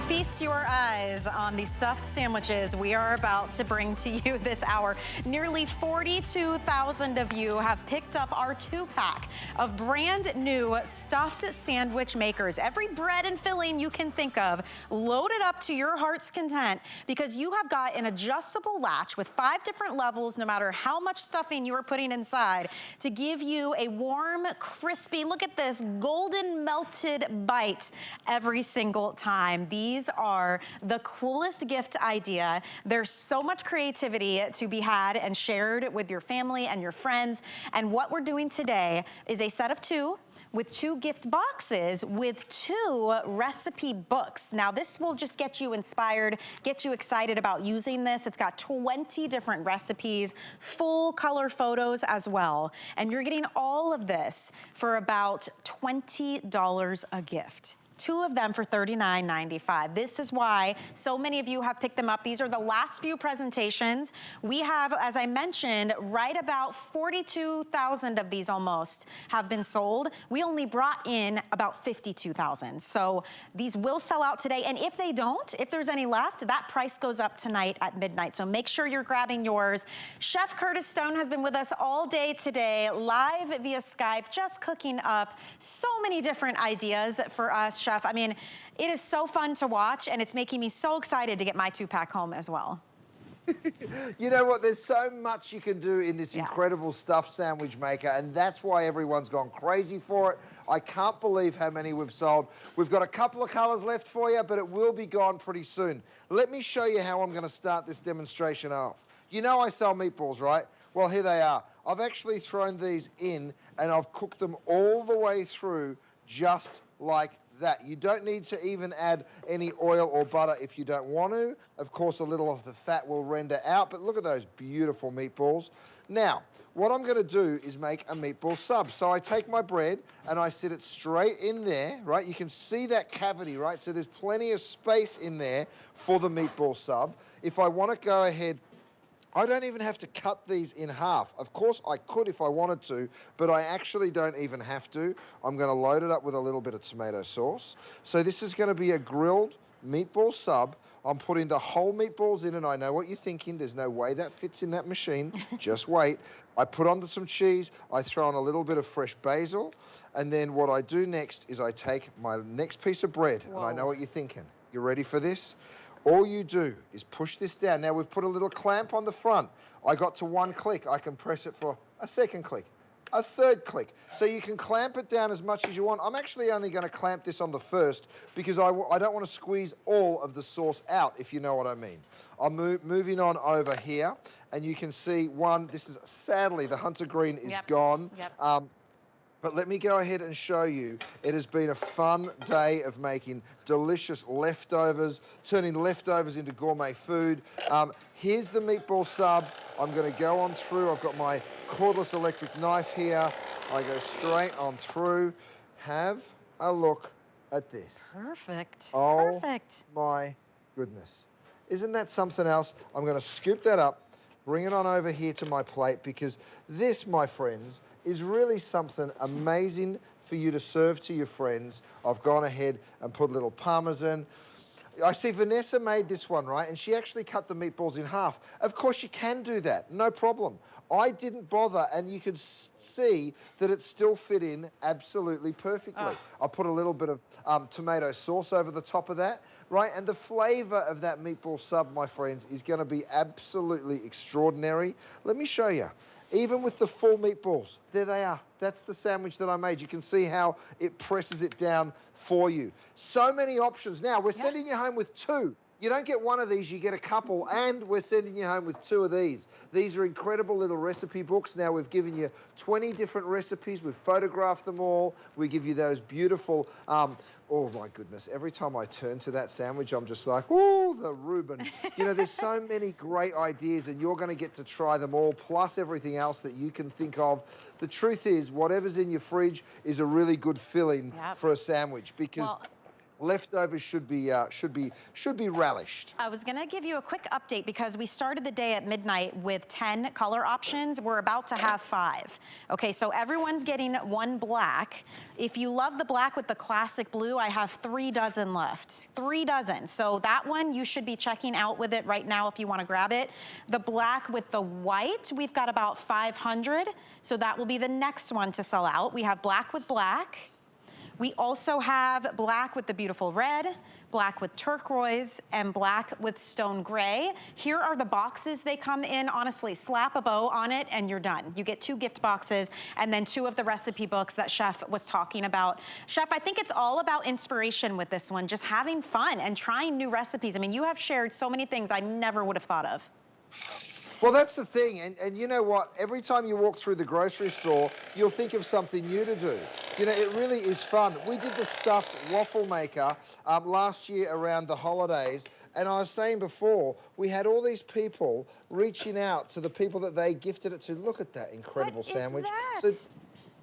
Feast your eyes on the stuffed sandwiches we are about to bring to you this hour. Nearly 42,000 of you have picked up our 2-pack of brand new stuffed sandwich makers. Every bread and filling you can think of, loaded up to your heart's content, because you have got an adjustable latch with 5 different levels, no matter how much stuffing you are putting inside, to give you a warm, crispy, look at this, golden melted bite every single time. These are the coolest gift idea. There's so much creativity to be had and shared with your family and your friends. And what we're doing today is a set of 2 with 2 gift boxes with 2 recipe books. Now this will just get you inspired, get you excited about using this. It's got 20 different recipes, full color photos as well. And you're getting all of this for about $20 a gift. 2 of them for $39.95. This is why so many of you have picked them up. These are the last few presentations. We have, as I mentioned, right about 42,000 of these almost have been sold. We only brought in about 52,000. So these will sell out today. And if they don't, if there's any left, that price goes up tonight at midnight. So make sure you're grabbing yours. Chef Curtis Stone has been with us all day today, live via Skype, just cooking up so many different ideas for us, Chef. I mean, it is so fun to watch, and it's making me so excited to get my 2-pack home as well. You know what? There's so much you can do in this incredible stuffed sandwich maker, and that's why everyone's gone crazy for it. I can't believe how many we've sold. We've got a couple of colors left for you, but it will be gone pretty soon. Let me show you how I'm going to start this demonstration off. You know I sell meatballs, right? Well, here they are. I've actually thrown these in, and I've cooked them all the way through just like that. You don't need to even add any oil or butter if you don't want to. Of course, a little of the fat will render out, but look at those beautiful meatballs. Now, what I'm going to do is make a meatball sub. So I take my bread and I sit it straight in there, right? You can see that cavity, right? So there's plenty of space in there for the meatball sub. If I want to go ahead, I don't even have to cut these in half. Of course, I could if I wanted to, but I actually don't even have to. I'm going to load it up with a little bit of tomato sauce. So this is going to be a grilled meatball sub. I'm putting the whole meatballs in, and I know what you're thinking. There's no way that fits in that machine. Just wait. I put on some cheese. I throw on a little bit of fresh basil. And then what I do next is I take my next piece of bread, and I know what you're thinking. You ready for this? All you do is push this down. Now, we've put a little clamp on the front. I got to 1 click. I can press it for a 2nd click, a 3rd click. So you can clamp it down as much as you want. I'm actually only going to clamp this on the 1st because I don't want to squeeze all of the sauce out, if you know what I mean. I'm moving on over here, and you can see this is sadly, the hunter green is gone. But let me go ahead and show you. It has been a fun day of making delicious leftovers, turning leftovers into gourmet food. Here's the meatball sub. I'm going to go on through. I've got my cordless electric knife here. I go straight on through. Have a look at this. Perfect. Oh, perfect. My goodness. Isn't that something else? I'm going to scoop that up, bring it on over here to my plate, because this, my friends, is really something amazing for you to serve to your friends. I've gone ahead and put a little Parmesan. I see Vanessa made this one, right? And she actually cut the meatballs in half. Of course, you can do that. No problem. I didn't bother, and you could see that it still fit in absolutely perfectly. I put a little bit of tomato sauce over the top of that, right? And the flavor of that meatball sub, my friends, is going to be absolutely extraordinary. Let me show you. Even with the full meatballs, there they are. That's the sandwich that I made. You can see how it presses it down for you. So many options. Now, we're sending you home with 2. You don't get 1 of these, you get a couple, and we're sending you home with 2 of these. These are incredible little recipe books. Now, we've given you 20 different recipes. We've photographed them all. We give you those beautiful, oh my goodness, every time I turn to that sandwich, I'm just like, oh, the Reuben. You know, there's so many great ideas, and you're going to get to try them all, plus everything else that you can think of. The truth is, whatever's in your fridge is a really good filling for a sandwich, because leftovers should be relished. I was gonna give you a quick update because we started the day at midnight with 10 color options. We're about to have 5. Okay, so everyone's getting 1 black. If you love the black with the classic blue, I have 3 dozen left. 3 dozen. So that one you should be checking out with it right now if you wanna grab it. The black with the white, we've got about 500. So that will be the next one to sell out. We have black with black. We also have black with the beautiful red, black with turquoise, and black with stone gray. Here are the boxes they come in. Honestly, slap a bow on it and you're done. You get 2 gift boxes and then 2 of the recipe books that Chef was talking about. Chef, I think it's all about inspiration with this one, just having fun and trying new recipes. I mean, you have shared so many things I never would have thought of. Well, that's the thing, and you know what? Every time you walk through the grocery store, you'll think of something new to do. You know, it really is fun. We did the stuffed waffle maker last year around the holidays, and I was saying before, we had all these people reaching out to the people that they gifted it to. Look at that incredible sandwich. What is that? So,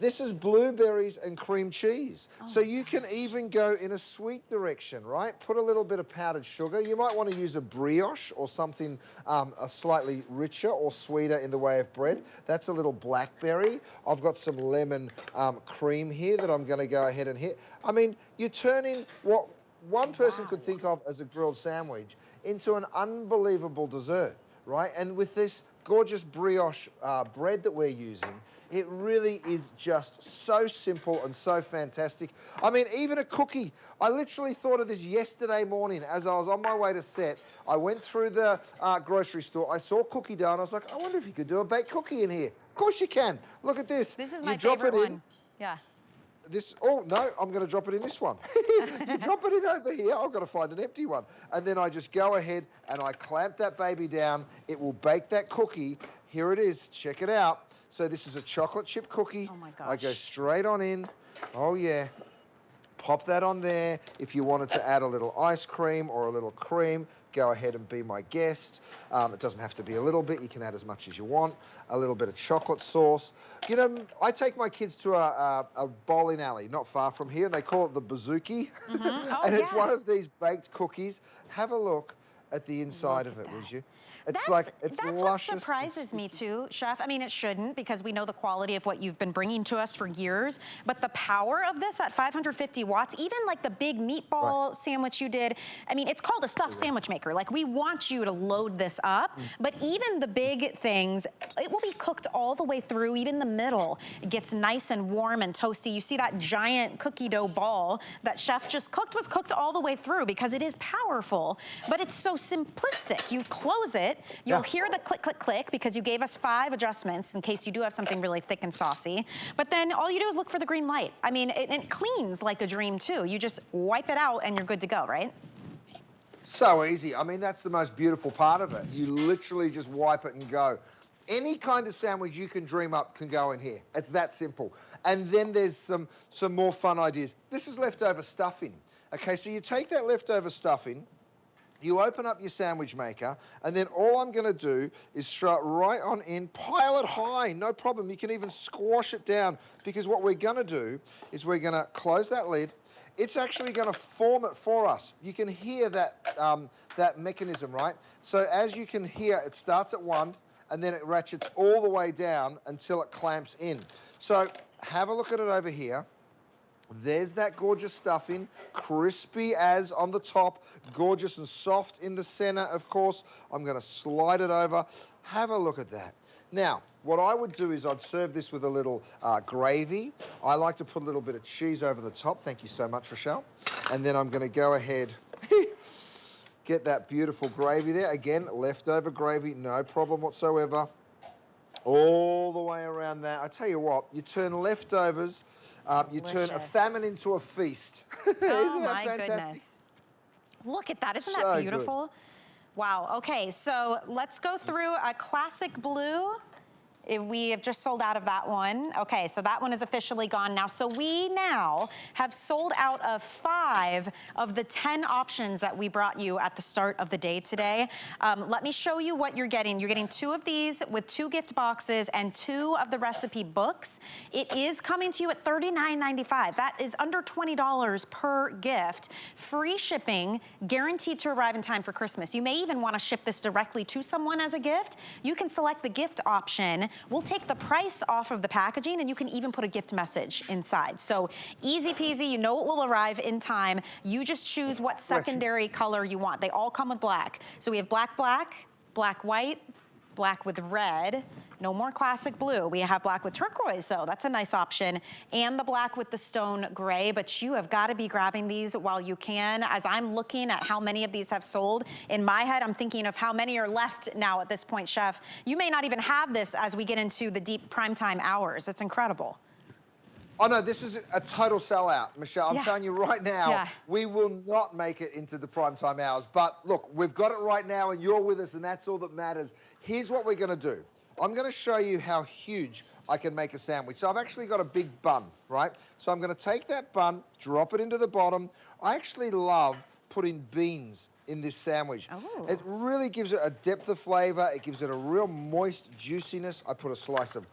this is blueberries and cream cheese. So you can even go in a sweet direction, right? Put a little bit of powdered sugar. You might want to use a brioche or something a slightly richer or sweeter in the way of bread. That's a little blackberry. I've got some lemon cream here that I'm going to go ahead and hit. I mean, you're turning what one person could think of as a grilled sandwich into an unbelievable dessert, right? And with this gorgeous brioche bread that we're using, it really is just so simple and so fantastic. I mean, even a cookie. I literally thought of this yesterday morning as I was on my way to set. I went through the grocery store. I saw cookie dough, and I was like, I wonder if you could do a baked cookie in here. Of course you can. Look at this. This is my favorite one. Yeah. This, oh, no, I'm going to drop it in this one. You drop it in over here. I've got to find an empty one. And then I just go ahead and I clamp that baby down. It will bake that cookie. Here it is. Check it out. So this is a chocolate chip cookie. Oh, my gosh. I go straight on in. Oh, yeah. Pop that on there. If you wanted to add a little ice cream or a little cream, go ahead and be my guest. It doesn't have to be a little bit. You can add as much as you want. A little bit of chocolate sauce. You know, I take my kids to a bowling alley not far from here. They call it the Bouzouki. Oh, and it's one of these baked cookies. Have a look at the inside of it, would you? It's That's luscious. what surprises me too, Chef. I mean, it shouldn't because we know the quality of what you've been bringing to us for years, but the power of this at 550 watts, even like the big meatball sandwich you did, I mean, it's called a stuffed sandwich maker. Like, we want you to load this up, but even the big things, it will be cooked all the way through, even the middle. It gets nice and warm and toasty. You see that giant cookie dough ball that Chef just cooked was cooked all the way through because it is powerful, but it's so simplistic. You close it, you'll hear the click, click, click because you gave us 5 adjustments in case you do have something really thick and saucy. But then all you do is look for the green light. I mean, it cleans like a dream too. You just wipe it out and you're good to go, right? So easy. I mean, that's the most beautiful part of it. You literally just wipe it and go. Any kind of sandwich you can dream up can go in here. It's that simple. And then there's some more fun ideas. This is leftover stuffing. Okay, so you take that leftover stuffing, you open up your sandwich maker, and then all I'm going to do is throw it right on in, pile it high, no problem. You can even squash it down because what we're going to do is we're going to close that lid. It's actually going to form it for us. You can hear that, that mechanism, right? So as you can hear, it starts at 1, and then it ratchets all the way down until it clamps in. So have a look at it over here. There's that gorgeous stuffing, crispy as on the top, gorgeous and soft in the center, of course. I'm going to slide it over. Have a look at that. Now, what I would do is I'd serve this with a little gravy. I like to put a little bit of cheese over the top. Thank you so much, Rochelle. And then I'm going to go ahead, get that beautiful gravy there. Again, leftover gravy, no problem whatsoever. All the way around that. I tell you what, you turn leftovers, you turn a famine into a feast. Isn't that fantastic? Goodness. Look at that. Isn't that beautiful? Good. Wow. Okay, so let's go through a classic blue. We have just sold out of that one. Okay, so that one is officially gone now. So we now have sold out of 5 of the 10 options that we brought you at the start of the day today. Let me show you what you're getting. You're getting 2 of these with 2 gift boxes and 2 of the recipe books. It is coming to you at $39.95. That is under $20 per gift. Free shipping, guaranteed to arrive in time for Christmas. You may even want to ship this directly to someone as a gift. You can select the gift option. We'll take the price off of the packaging, and you can even put a gift message inside. So easy peasy, you know it will arrive in time. You just choose what secondary color you want. They all come with black. So we have black, black, black, white, black with red. No more classic blue. We have black with turquoise, so that's a nice option. And the black with the stone gray, but you have got to be grabbing these while you can. As I'm looking at how many of these have sold, in my head, I'm thinking of how many are left now at this point, Chef. You may not even have this as we get into the deep primetime hours. It's incredible. Oh no, this is a total sellout, Michelle. I'm telling you right now, we will not make it into the primetime hours. But look, we've got it right now and you're with us and that's all that matters. Here's what we're gonna do. I'm gonna show you how huge I can make a sandwich. So I've actually got a big bun, right? So I'm gonna take that bun, drop it into the bottom. I actually love putting beans in this sandwich. Oh. It really gives it a depth of flavor. It gives it a real moist juiciness. I put a slice of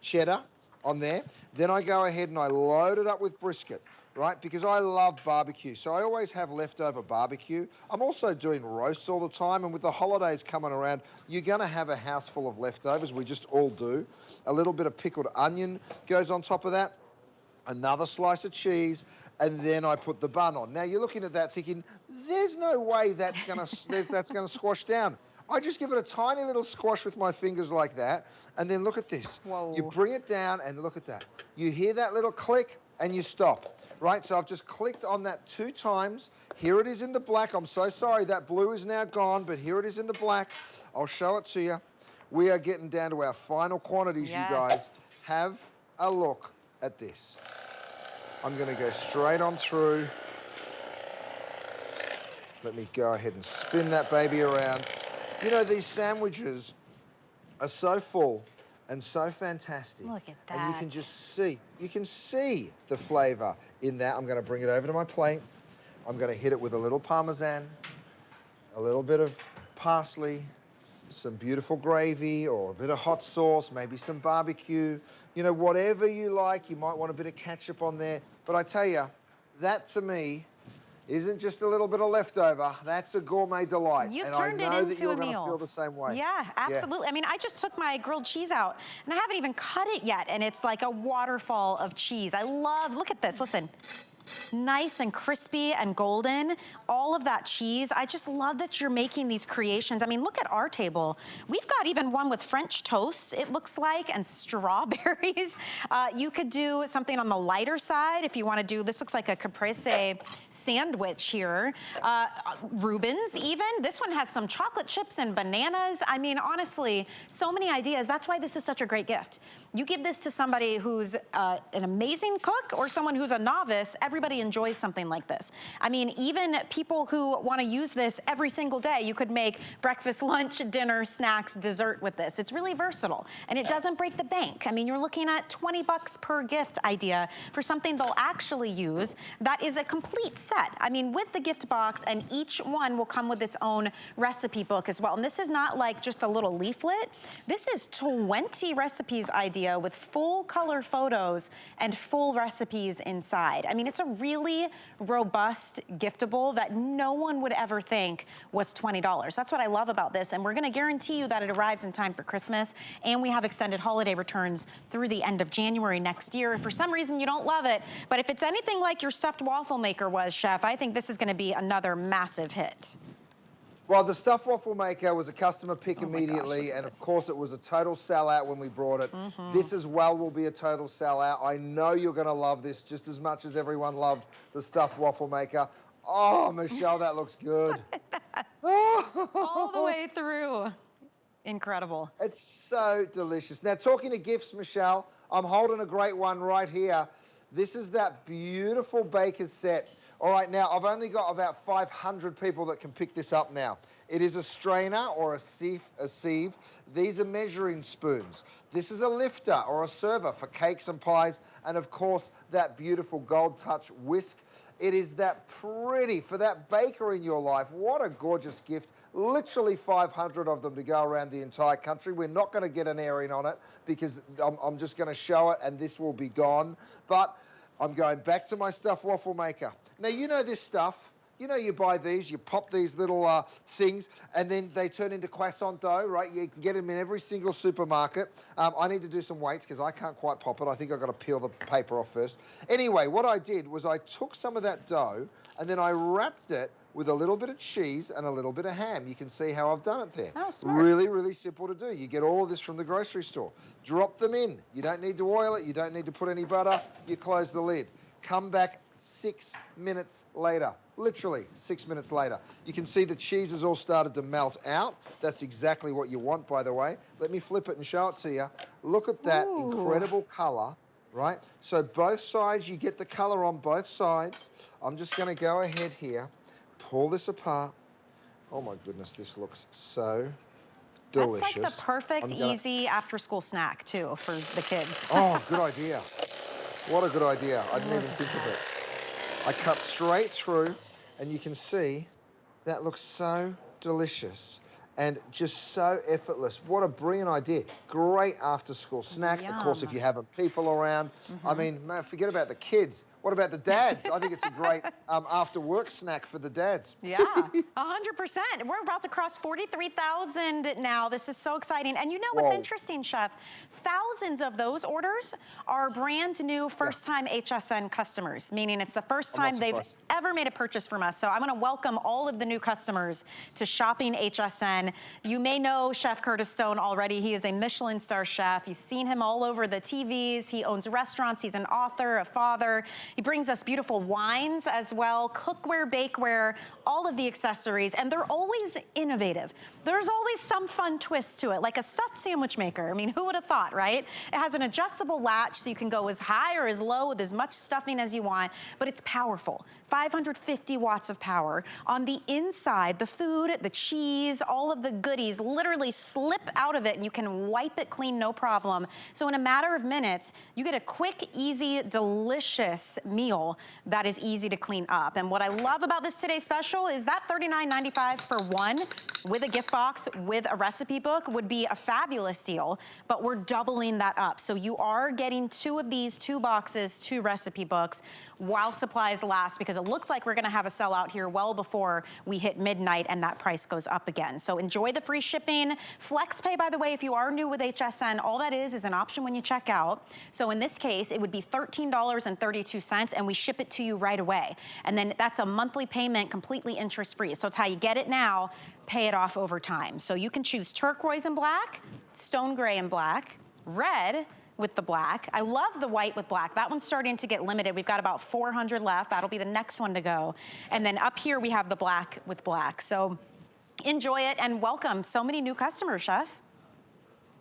cheddar on there. Then I go ahead and I load it up with brisket, right? Because I love barbecue. So I always have leftover barbecue. I'm also doing roasts all the time. And with the holidays coming around, you're going to have a house full of leftovers. We just all do. A little bit of pickled onion goes on top of that. Another slice of cheese. And then I put the bun on. Now you're looking at that thinking, there's no way that's going to squash down. I just give it a tiny little squash with my fingers like that, and then look at this. Whoa. You bring it down, and look at that. You hear that little click, and you stop, right? So I've just clicked on that 2 times. Here it is in the black. I'm so sorry, that blue is now gone, but here it is in the black. I'll show it to you. We are getting down to our final quantities, you guys. Have a look at this. I'm gonna go straight on through. Let me go ahead and spin that baby around. You know, these sandwiches are so full and so fantastic. Look at that. And you can just see, you can see the flavor in that. I'm gonna bring it over to my plate. I'm gonna hit it with a little Parmesan, a little bit of parsley, some beautiful gravy or a bit of hot sauce, maybe some barbecue. You know, whatever you like. You might want a bit of ketchup on there. But I tell you, that to me isn't just a little bit of leftover. That's a gourmet delight. You've turned it into a meal. And I know that you're going to feel the same way. Yeah, absolutely. Yeah. I mean, I just took my grilled cheese out, and I haven't even cut it yet, and it's like a waterfall of cheese. I love, look at this, listen. Nice and crispy and golden, all of that cheese. I just love that you're making these creations. I mean, look at our table. We've got even one with French toast, it looks like, and strawberries. You could do something on the lighter side if you want to do, this looks like a caprese sandwich here. Reubens even. This one has some chocolate chips and bananas. I mean, honestly, so many ideas. That's why this is such a great gift. You give this to somebody who's an amazing cook or someone who's a novice, everybody enjoys something like this. I mean, even people who want to use this every single day, you could make breakfast, lunch, dinner, snacks, dessert with this. It's really versatile, and it doesn't break the bank. I mean, you're looking at 20 bucks per gift idea for something they'll actually use. That is a complete set. I mean, with the gift box, and each one will come with its own recipe book as well. And this is not like just a little leaflet. This is 20 recipes idea with full color photos and full recipes inside. I mean, it's a really robust giftable that no one would ever think was $20. That's what I love about this, and we're gonna guarantee you that it arrives in time for Christmas, and we have extended holiday returns through the end of January next year. If for some reason you don't love it, but if it's anything like your stuffed waffle maker was, Chef, I think this is gonna be another massive hit. Well, the stuffed waffle maker was a customer pick immediately, and of course it was a total sellout when we brought it. This as well will be a total sellout. I know you're going to love this just as much as everyone loved the stuffed waffle maker. Oh, Michelle, that looks good. All the way through. Incredible. It's so delicious. Now, talking to gifts, Michelle, I'm holding a great one right here. This is that beautiful baker's set All right, now I've only got about 500 people that can pick this up now. It is a strainer or a sieve. These are measuring spoons. This is a lifter or a server for cakes and pies, and of course, that beautiful gold touch whisk. It is that pretty for that baker in your life. What a gorgeous gift. Literally 500 of them to go around the entire country. We're not going to get an airing on it because I'm just going to show it and this will be gone. But I'm going back to my stuffed waffle maker. Now, you know this stuff. You know, you buy these, you pop these little things, and then they turn into croissant dough, right? You can get them in every single supermarket. I need to do some weights because I can't quite pop it. I think I've got to peel the paper off first. Anyway, what I did was I took some of that dough, and then I wrapped it with a little bit of cheese and a little bit of ham. You can see how I've done it there. Oh, smart. Really, really simple to do. You get all of this from the grocery store. Drop them in. You don't need to oil it. You don't need to put any butter. You close the lid. Come back 6 minutes later. Literally 6 minutes later. You can see the cheese has all started to melt out. That's exactly what you want, by the way. Let me flip it and show it to you. Look at that incredible color, right? So both sides, you get the color on both sides. I'm just going to go ahead here, pull this apart. Oh my goodness, this looks so delicious. That's like the perfect, easy after-school snack, too, for the kids. Oh, good idea. What a good idea. I didn't even think of it. I cut straight through, and you can see that looks so delicious and just so effortless. What a brilliant idea. Great after-school snack. Yum. Of course, if you're having people around. I mean, man, forget about the kids. What about the dads? I think it's a great after-work snack for the dads. Yeah, 100%. We're about to cross 43,000 now. This is so exciting. And you know what's interesting, Chef? Thousands of those orders are brand new first-time HSN customers, meaning it's the first time they've ever made a purchase from us. So I want to welcome all of the new customers to shopping HSN. You may know Chef Curtis Stone already. He is a Michelin star chef. You've seen him all over the TVs. He owns restaurants. He's an author, a father. He brings us beautiful wines as well, cookware, bakeware, all of the accessories, and they're always innovative. There's always some fun twist to it, like a stuffed sandwich maker. I mean, who would have thought, right? It has an adjustable latch, so you can go as high or as low with as much stuffing as you want, but it's powerful. 550 watts of power. On the inside, the food, the cheese, all of the goodies literally slip out of it and you can wipe it clean, no problem. So in a matter of minutes, you get a quick, easy, delicious meal that is easy to clean up. And what I love about this today's special is that $39.95 for one with a gift box, with a recipe book would be a fabulous deal, but we're doubling that up. So you are getting two of these, 2 boxes, 2 recipe books while supplies last, because it looks like we're gonna have a sellout here well before we hit midnight and that price goes up again. So enjoy the free shipping. Flex pay, by the way, if you are new with HSN, all that is an option when you check out. So in this case, it would be $13.32 and we ship it to you right away. And then that's a monthly payment, completely interest-free. So it's how you get it now, pay it off over time. So you can choose turquoise and black, stone gray and black, red with the black. I love the white with black. That one's starting to get limited. We've got about 400 left. That'll be the next one to go. And then up here we have the black with black. So enjoy it and welcome so many new customers, Chef.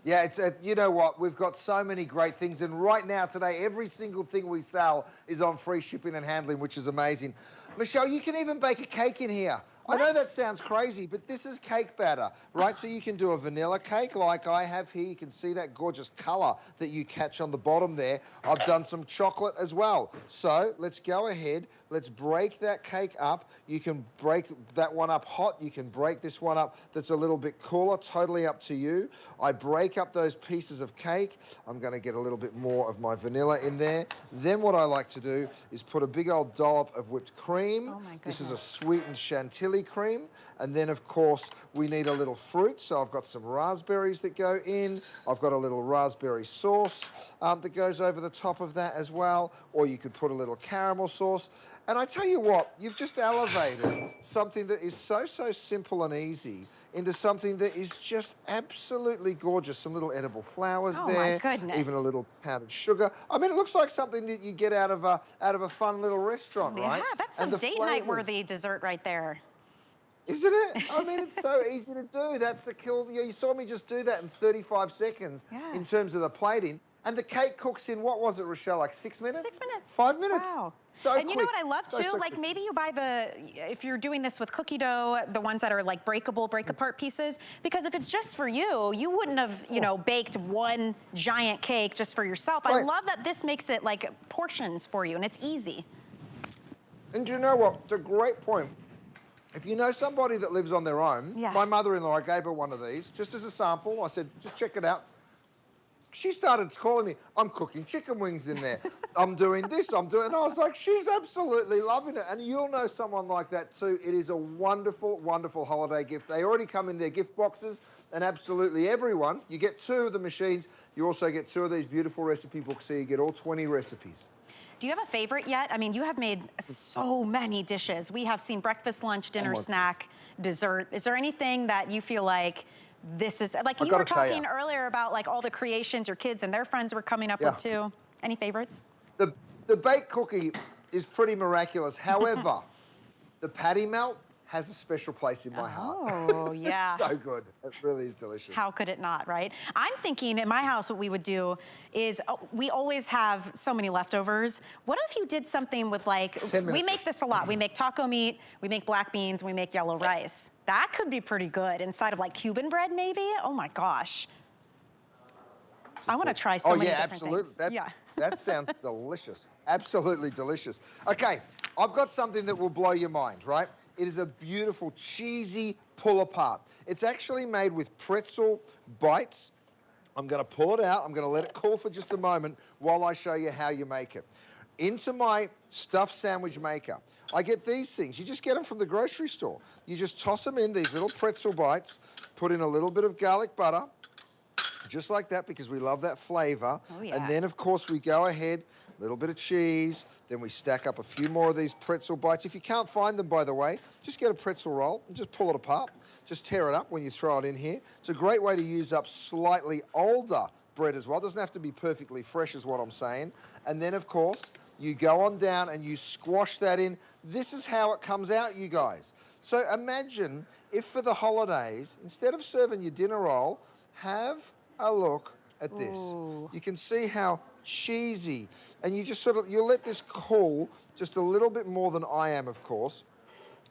Yeah, it's you know what? We've got so many great things. And right now, today, every single thing we sell is on free shipping and handling, which is amazing. Michelle, you can even bake a cake in here. What? I know that sounds crazy, but this is cake batter, right? So you can do a vanilla cake like I have here. You can see that gorgeous color that you catch on the bottom there. I've done some chocolate as well. So let's go ahead. Let's break that cake up. You can break that one up hot. You can break this one up that's a little bit cooler, totally up to you. I break up those pieces of cake. I'm gonna get a little bit more of my vanilla in there. Then what I like to do is put a big old dollop of whipped cream. Oh my goodness. This is a sweetened chantilly cream. And then of course, we need a little fruit. So I've got some raspberries that go in. I've got a little raspberry sauce that goes over the top of that as well. Or you could put a little caramel sauce. And I tell you what, you've just elevated something that is so simple and easy into something that is just absolutely gorgeous. Some little edible flowers there. Oh my goodness. Even a little powdered sugar. I mean, it looks like something that you get out of a fun little restaurant, right? Yeah, that's some date night worthy dessert right there. Isn't it? I mean, it's so easy to do. That's the kill. You saw me just do that in 35 seconds in terms of the plating. And the cake cooks in, what was it, Rochelle, like 6 minutes? 6 minutes. 5 minutes. Wow. So and quick. You know what I love too? So like quick. maybe you buy if you're doing this with cookie dough, the ones that are like breakable, break apart pieces, because if it's just for you, you wouldn't have, you know, baked one giant cake just for yourself. Right. I love that this makes it like portions for you and it's easy. And you know what? It's a great point. If you know somebody that lives on their own, my mother-in-law, I gave her one of these just as a sample. I said, just check it out. She started calling me, I'm cooking chicken wings in there. I'm doing this, I'm doing, and I was like, she's absolutely loving it. And you'll know someone like that too. It is a wonderful, wonderful holiday gift. They already come in their gift boxes, and absolutely everyone, you get 2 of the machines. You also get 2 of these beautiful recipe books, so you get all 20 recipes. Do you have a favorite yet? I mean, you have made so many dishes. We have seen breakfast, lunch, dinner, snack, dessert. Is there anything that you feel like this is, like you were talking earlier about like all the creations your kids and their friends were coming up with too. Any favorites? The baked cookie is pretty miraculous. However, the patty melt has a special place in my heart. Oh, yeah. It's so good. It really is delicious. How could it not, right? I'm thinking in my house what we would do is we always have so many leftovers. What if you did something with like, we make this a lot. We make taco meat, we make black beans, we make yellow rice. That could be pretty good inside of like Cuban bread maybe. Oh my gosh. I want to try so many different things. That sounds delicious. Absolutely delicious. Okay, I've got something that will blow your mind, right? It is a beautiful, cheesy pull-apart. It's actually made with pretzel bites. I'm going to pull it out. I'm going to let it cool for just a moment while I show you how you make it. Into my stuffed sandwich maker, I get these things. You just get them from the grocery store. You just toss them in, these little pretzel bites, put in a little bit of garlic butter, just like that, because we love that flavor. Oh, yeah. And then, of course, we go ahead, a little bit of cheese, then we stack up a few more of these pretzel bites. If you can't find them, by the way, just get a pretzel roll and just pull it apart. Just tear it up when you throw it in here. It's a great way to use up slightly older bread as well. It doesn't have to be perfectly fresh is what I'm saying. And then, of course, you go on down and you squash that in. This is how it comes out, you guys. So imagine if for the holidays, instead of serving your dinner roll, have a look at this. Ooh. You can see how cheesy, and you just sort of, you let this cool just a little bit more than I am, of course,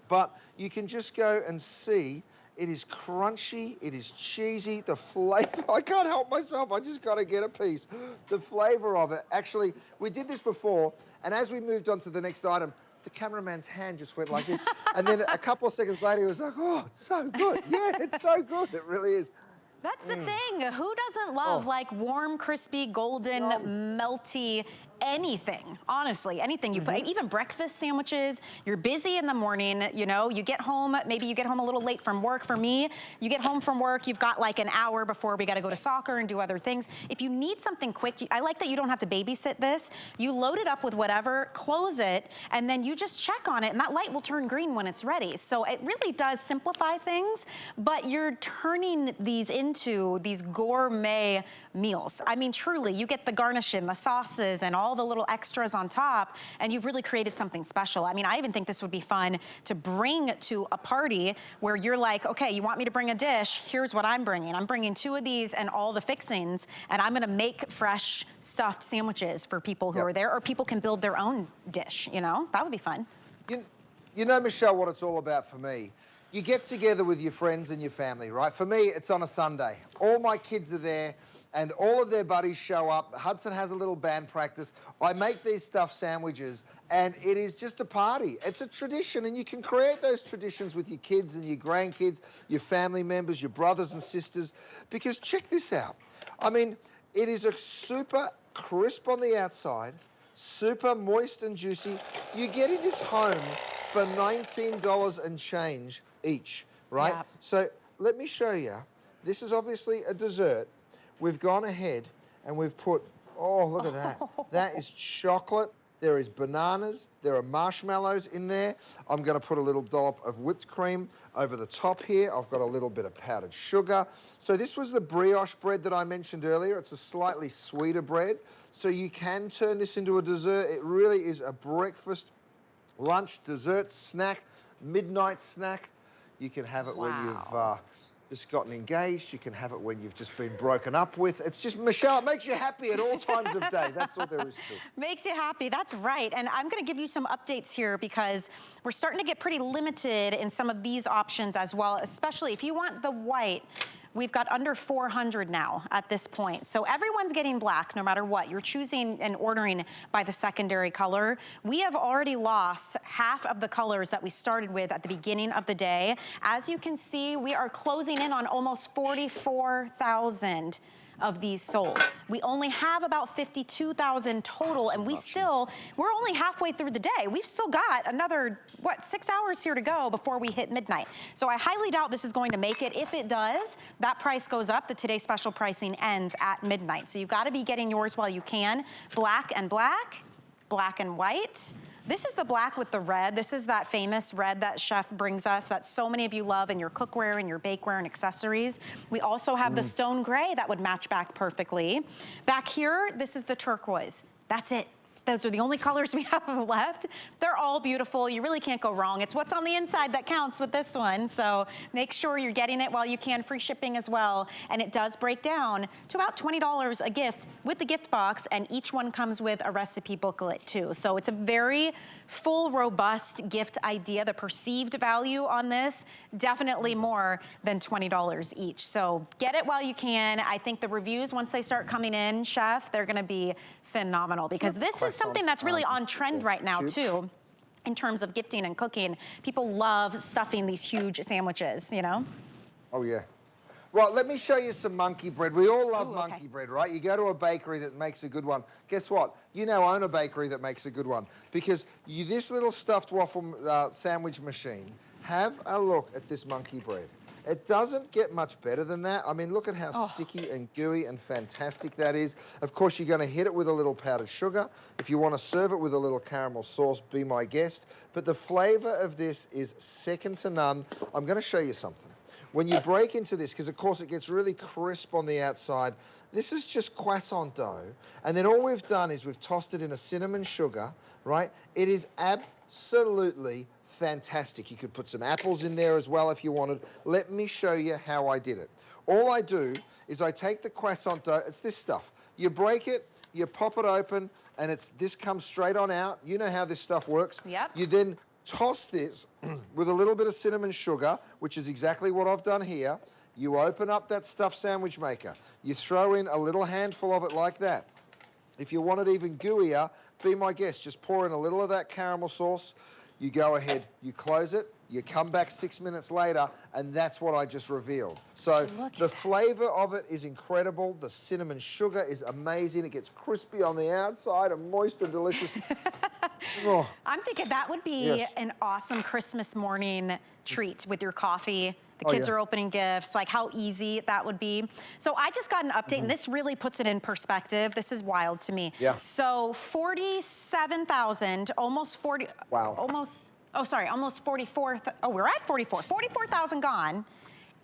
but you can just go and see it is crunchy, it is cheesy, the flavor, I can't help myself, I just got to get a piece. The flavor of it, actually, we did this before, and as we moved on to the next item, the cameraman's hand just went like this, and then a couple of seconds later, he was like, oh, it's so good. Yeah, it's so good, it really is. That's the thing. Who doesn't love like warm, crispy, golden, melty anything? Honestly, anything you put, even breakfast sandwiches. You're busy in the morning, you know, you get home, maybe you get home a little late from work. For me, you get home from work, you've got like an hour before we got to go to soccer and do other things. If you need something quick, I like that you don't have to babysit this. You load it up with whatever, close it, and then you just check on it, and that light will turn green when it's ready. So it really does simplify things, but you're turning these into these gourmet meals. I mean, truly, you get the garnishing, the sauces, and all the little extras on top, and you've really created something special. I mean, I even think this would be fun to bring to a party where you're like, okay, you want me to bring a dish, here's what I'm bringing. I'm bringing 2 of these and all the fixings, and I'm gonna make fresh stuffed sandwiches for people who are there, or people can build their own dish, you know? That would be fun. You know, Michelle, what it's all about for me? You get together with your friends and your family, right? For me, it's on a Sunday. All my kids are there, and all of their buddies show up. Hudson has a little band practice. I make these stuffed sandwiches, and it is just a party. It's a tradition, and you can create those traditions with your kids and your grandkids, your family members, your brothers and sisters, because check this out. I mean, it is a super crisp on the outside, super moist and juicy. You're getting this home for $19 and change each, right? Yeah. So let me show you. This is obviously a dessert. We've gone ahead and we've put, oh, look at that. That is chocolate. There is bananas. There are marshmallows in there. I'm going to put a little dollop of whipped cream over the top here. I've got a little bit of powdered sugar. So this was the brioche bread that I mentioned earlier. It's a slightly sweeter bread. So you can turn this into a dessert. It really is a breakfast, lunch, dessert, snack, midnight snack. You can have it when you've just gotten engaged. You can have it when you've just been broken up with. It's just, Michelle, it makes you happy at all times of day. That's all there is to it. Makes you happy, that's right. And I'm gonna give you some updates here because we're starting to get pretty limited in some of these options as well, especially if you want the white. We've got under 400 now at this point. So everyone's getting black no matter what. You're choosing and ordering by the secondary color. We have already lost half of the colors that we started with at the beginning of the day. As you can see, we are closing in on almost 44,000 of these sold. We only have about 52,000 total, and we're only halfway through the day. We've still got another, 6 hours here to go before we hit midnight. So I highly doubt this is going to make it. If it does, that price goes up. The Today Special pricing ends at midnight. So you've got to be getting yours while you can. Black and black, black and white. This is the black with the red. This is that famous red that Chef brings us that so many of you love in your cookware and your bakeware and accessories. We also have the stone gray that would match back perfectly. Back here, this is the turquoise. That's it. Those are the only colors we have left. They're all beautiful. You really can't go wrong. It's what's on the inside that counts with this one. So make sure you're getting it while you can. Free shipping as well. And it does break down to about $20 a gift with the gift box. And each one comes with a recipe booklet too. So it's a very full, robust gift idea. The perceived value on this, definitely more than $20 each. So get it while you can. I think the reviews, once they start coming in, Chef, they're gonna be phenomenal because this is something that's really on trend right now too in terms of gifting and cooking. People love stuffing these huge sandwiches, you know? Oh yeah. Well, let me show you some monkey bread. We all love monkey bread, right? You go to a bakery that makes a good one. Guess what? You now own a bakery that makes a good one because this little stuffed waffle sandwich machine, have a look at this monkey bread. It doesn't get much better than that. I mean, look at how sticky and gooey and fantastic that is. Of course, you're going to hit it with a little powdered sugar. If you want to serve it with a little caramel sauce, be my guest. But the flavor of this is second to none. I'm going to show you something. When you break into this, because of course it gets really crisp on the outside, this is just croissant dough. And then all we've done is we've tossed it in a cinnamon sugar, right? It is absolutely fantastic. You could put some apples in there as well if you wanted. Let me show you how I did it. All I do is I take the croissant dough. It's this stuff. You break it, you pop it open, and this comes straight on out. You know how this stuff works. Yep. You then toss this with a little bit of cinnamon sugar, which is exactly what I've done here. You open up that stuffed sandwich maker. You throw in a little handful of it like that. If you want it even gooier, be my guest. Just pour in a little of that caramel sauce. You go ahead, you close it, you come back 6 minutes later, and that's what I just revealed. So the flavor of it is incredible. The cinnamon sugar is amazing. It gets crispy on the outside and moist and delicious. Oh. I'm thinking that would be an awesome Christmas morning treat with your coffee. The kids are opening gifts, like how easy that would be. So I just got an update, and this really puts it in perspective. This is wild to me. Yeah. So 47,000, almost 40, almost 44, we're at 44. 44,000 gone,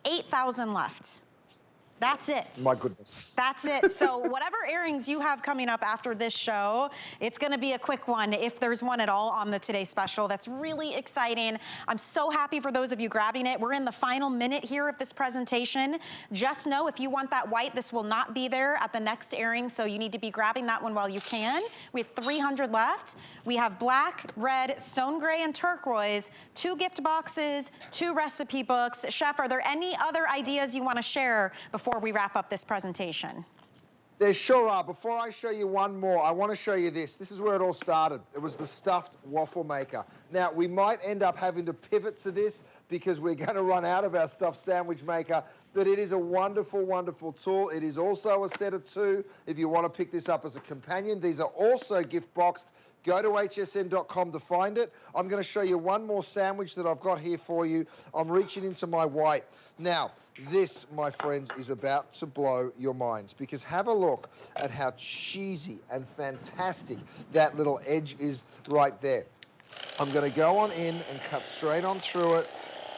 8,000 left. That's it. My goodness. That's it. So whatever airings you have coming up after this show, it's going to be a quick one, if there's one at all on the Today Special. That's really exciting. I'm so happy for those of you grabbing it. We're in the final minute here of this presentation. Just know if you want that white, this will not be there at the next airing, so you need to be grabbing that one while you can. We have 300 left. We have black, red, stone gray, and turquoise, 2 gift boxes, 2 recipe books. Chef, are there any other ideas you want to share before we wrap up this presentation? There sure are. Before I show you one more, I want to show you this. This is where it all started. It was the stuffed waffle maker. Now, we might end up having to pivot to this because we're going to run out of our stuffed sandwich maker, but it is a wonderful, wonderful tool. It is also a set of 2 if you want to pick this up as a companion. These are also gift boxed. Go to hsn.com to find it. I'm going to show you one more sandwich that I've got here for you. I'm reaching into my white. Now, this, my friends, is about to blow your minds because have a look at how cheesy and fantastic that little edge is right there. I'm going to go on in and cut straight on through it.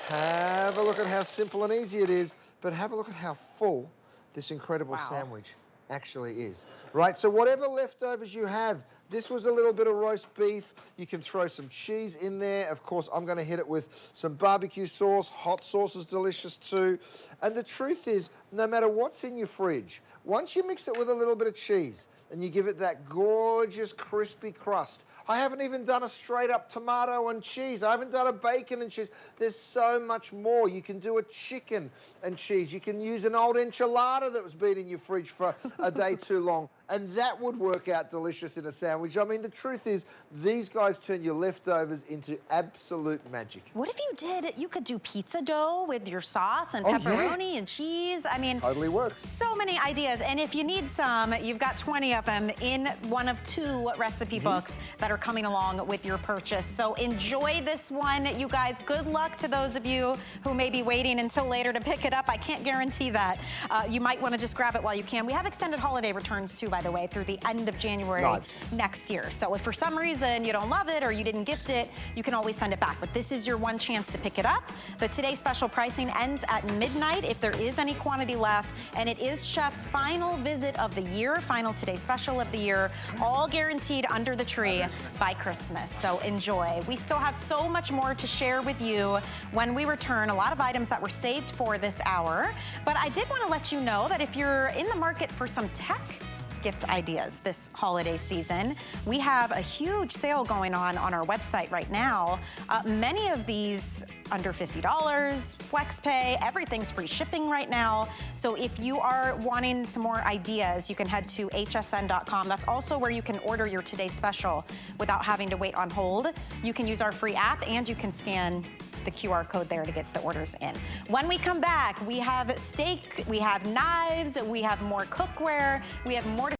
Have a look at how simple and easy it is, but have a look at how full this incredible sandwich actually is, right? So whatever leftovers you have, this was a little bit of roast beef. You can throw some cheese in there. Of course, I'm going to hit it with some barbecue sauce. Hot sauce is delicious too. And the truth is, no matter what's in your fridge, once you mix it with a little bit of cheese and you give it that gorgeous crispy crust, I haven't even done a straight up tomato and cheese. I haven't done a bacon and cheese. There's so much more. You can do a chicken and cheese. You can use an old enchilada that was been in your fridge for a day too long, and that would work out delicious in a sandwich. I mean, the truth is, these guys turn your leftovers into absolute magic. What if you could do pizza dough with your sauce and pepperoni and cheese? I mean, totally works. So many ideas. And if you need some, you've got 20 of them in one of 2 recipe books that are coming along with your purchase. So enjoy this one, you guys. Good luck to those of you who may be waiting until later to pick it up. I can't guarantee that. You might want to just grab it while you can. We have extended holiday returns too, by the way, through the end of January next year. So if for some reason you don't love it or you didn't gift it, you can always send it back. But this is your one chance to pick it up. The Today Special pricing ends at midnight if there is any quantity left, and it is Chef's final visit of the year, final Today Special of the year, all guaranteed under the tree by Christmas. So enjoy. We still have so much more to share with you when we return, a lot of items that were saved for this hour. But I did want to let you know that if you're in the market for some tech gift ideas this holiday season, we have a huge sale going on our website right now. Many of these under $50, flex pay, everything's free shipping right now. So if you are wanting some more ideas, you can head to hsn.com. That's also where you can order your Today Special without having to wait on hold. You can use our free app and you can scan the QR code there to get the orders in. When we come back, we have steak, we have knives, we have more cookware, we have more to